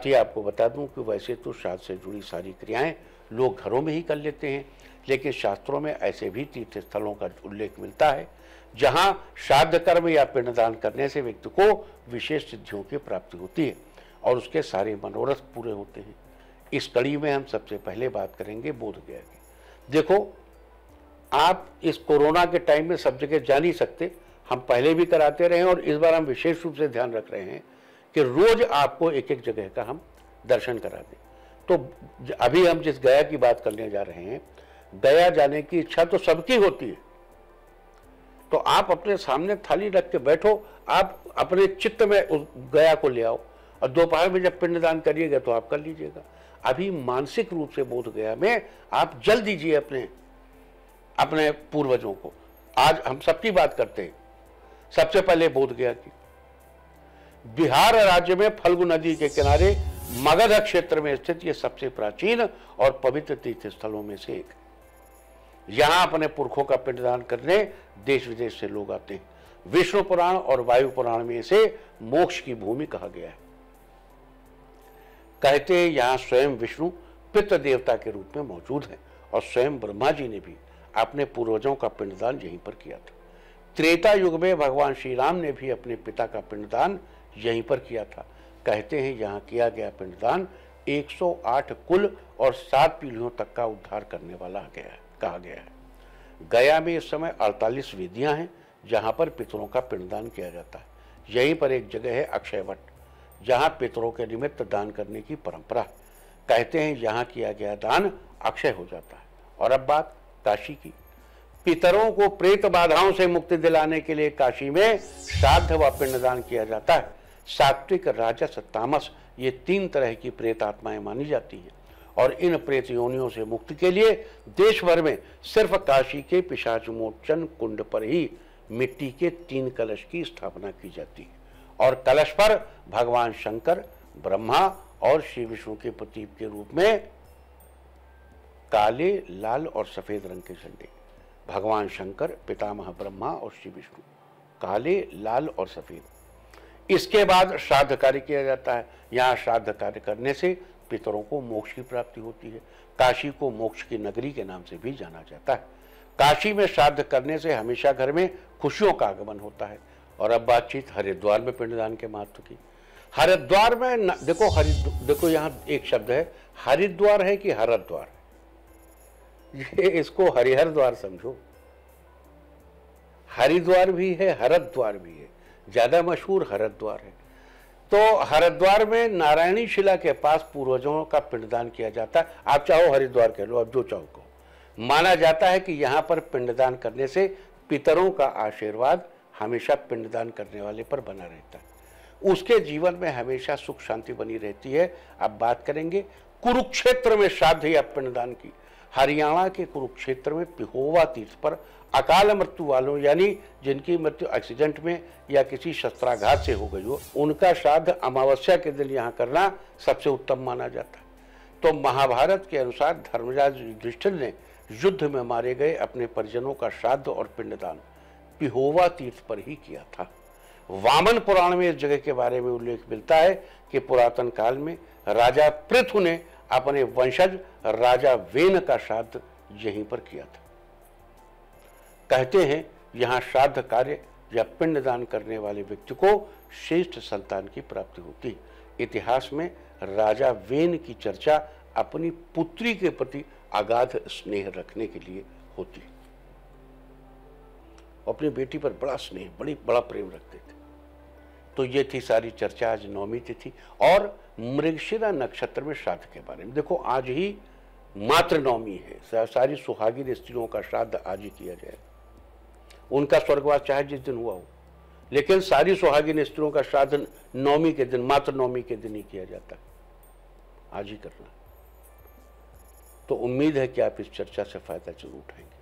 ही आपको बता दूं कि वैसे तो श्राद्ध से जुड़ी सारी क्रियाएं लोग घरों में ही कर लेते हैं, लेकिन शास्त्रों में ऐसे भी तीर्थ स्थलों का उल्लेख मिलता है जहां श्राद्ध कर्म या पिंडदान करने से व्यक्ति को विशेष सिद्धियों की प्राप्ति होती है और उसके सारे मनोरथ पूरे होते हैं। इस कड़ी में हम सबसे पहले बात करेंगे बोध गया की। देखो, आप इस कोरोना के टाइम में सब जगह जा नहीं सकते, हम पहले भी कराते रहे और इस बार हम विशेष रूप से ध्यान रख रहे हैं कि रोज आपको एक एक जगह का हम दर्शन करा दें। तो अभी हम जिस गया की बात करने जा रहे हैं, गया जाने की इच्छा तो सबकी होती है, तो आप अपने सामने थाली रख के बैठो, आप अपने चित्त में उस गया को ले आओ और दोपहर में जब पिंडदान करिएगा तो आप कर लीजिएगा। अभी मानसिक रूप से बोध गया में आप जल दीजिए अपने पूर्वजों को। आज हम सबकी बात करते हैं, सबसे पहले बोध गया की। बिहार राज्य में फल्गु नदी के किनारे मगध क्षेत्र में स्थित यह सबसे प्राचीन और पवित्र तीर्थ स्थलों में से एक। यहां अपने पुरखों का पिंडदान करने देश विदेश से लोग आते हैं। विष्णु पुराण और वायु पुराण में इसे मोक्ष की भूमि कहा गया है। कहते हैं यहां स्वयं विष्णु पितृ देवता के रूप में मौजूद है और स्वयं ब्रह्मा जी ने भी अपने पूर्वजों का पिंडदान यहीं पर किया था। त्रेता युग में भगवान श्री राम ने भी अपने पिता का पिंडदान यहीं पर किया था। कहते हैं यहाँ किया गया पिंडदान 108 कुल और 7 पीढ़ियों तक का उद्धार करने वाला कहा गया है। गया में इस समय 48 वेदियां हैं जहां पर पितरों का पिंडदान किया जाता है। यहीं पर एक जगह है अक्षयवट, जहां पितरों के निमित्त दान करने की परंपरा है। कहते हैं यहाँ किया गया दान अक्षय हो जाता है। और अब बात काशी की। पितरों को प्रेत बाधाओं से मुक्ति दिलाने के लिए काशी में श्राद्ध व पिंडदान किया जाता है। सात्विक, राजस, तामस ये 3 तरह की प्रेत आत्माएं मानी जाती हैं और इन प्रेत योनियों से मुक्ति के लिए देश भर में सिर्फ काशी के पिशाच मोचन कुंड पर ही मिट्टी के 3 कलश की स्थापना की जाती है और कलश पर भगवान शंकर, ब्रह्मा और श्री विष्णु के प्रतीक के रूप में काले, लाल और सफेद रंग के झंडे। भगवान शंकर, पितामह ब्रह्मा और श्री विष्णु, काले, लाल और सफेद। इसके बाद श्राद्ध कार्य किया जाता है। यहाँ श्राद्ध कार्य करने से पितरों को मोक्ष की प्राप्ति होती है। काशी को मोक्ष की नगरी के नाम से भी जाना जाता है। काशी में श्राद्ध करने से हमेशा घर में खुशियों का आगमन होता है। और अब बातचीत हरिद्वार में पिंडदान के महत्व की। हरिद्वार में देखो यहाँ एक शब्द है, हरिद्वार है कि हरिद्वार, ये इसको हरिहर द्वार समझो। हरिद्वार भी है, हरिद्वार भी है, ज्यादा मशहूर हरिद्वार है। तो हरिद्वार में नारायणी शिला के पास पूर्वजों का पिंडदान किया जाता है। आप चाहो हरिद्वार कह लो, आप जो चाहो कहो। माना जाता है कि यहाँ पर पिंडदान करने से पितरों का आशीर्वाद हमेशा पिंडदान करने वाले पर बना रहता है, उसके जीवन में हमेशा सुख शांति बनी रहती है। अब बात करेंगे कुरुक्षेत्र में श्राद्ध या पिंडदान की। हरियाणा के कुरुक्षेत्र में पिहोवा तीर्थ पर अकाल मृत्यु वालों, यानी जिनकी मृत्यु एक्सीडेंट में या किसी शस्त्राघात से हो गई हो, उनका श्राद्ध अमावस्या के दिन यहाँ करना सबसे उत्तम माना जाता है। तो महाभारत के अनुसार धर्मराज युधिष्ठिर ने युद्ध में मारे गए अपने परिजनों का श्राद्ध और पिंडदान पिहोवा तीर्थ पर ही किया था। वामन पुराण में इस जगह के बारे में उल्लेख मिलता है कि पुरातन काल में राजा पृथु ने अपने वंशज राजा वेन का श्राद्ध यहीं पर किया था। कहते हैं यहाँ श्राद्ध कार्य या पिंडदान करने वाले व्यक्ति को श्रेष्ठ संतान की प्राप्ति होती है। इतिहास में राजा वेन की चर्चा अपनी पुत्री के प्रति अगाध स्नेह रखने के लिए होती है। अपनी बेटी पर बड़ा स्नेह, बड़ा प्रेम रखते थे। तो ये थी सारी चर्चा आज नवमी तिथि और मृगशिरा नक्षत्र में श्राद्ध के बारे में। देखो आज ही मात्र नवमी है, सारी सुहागिन स्त्रियों का श्राद्ध आज ही किया जाए। उनका स्वर्गवास चाहे जिस दिन हुआ हो, लेकिन सारी सुहागिन स्त्रियों का श्राद्ध नवमी के दिन, मात्र नवमी के दिन ही किया जाता है। आज ही करना। तो उम्मीद है कि आप इस चर्चा से फायदा जरूर उठाएंगे।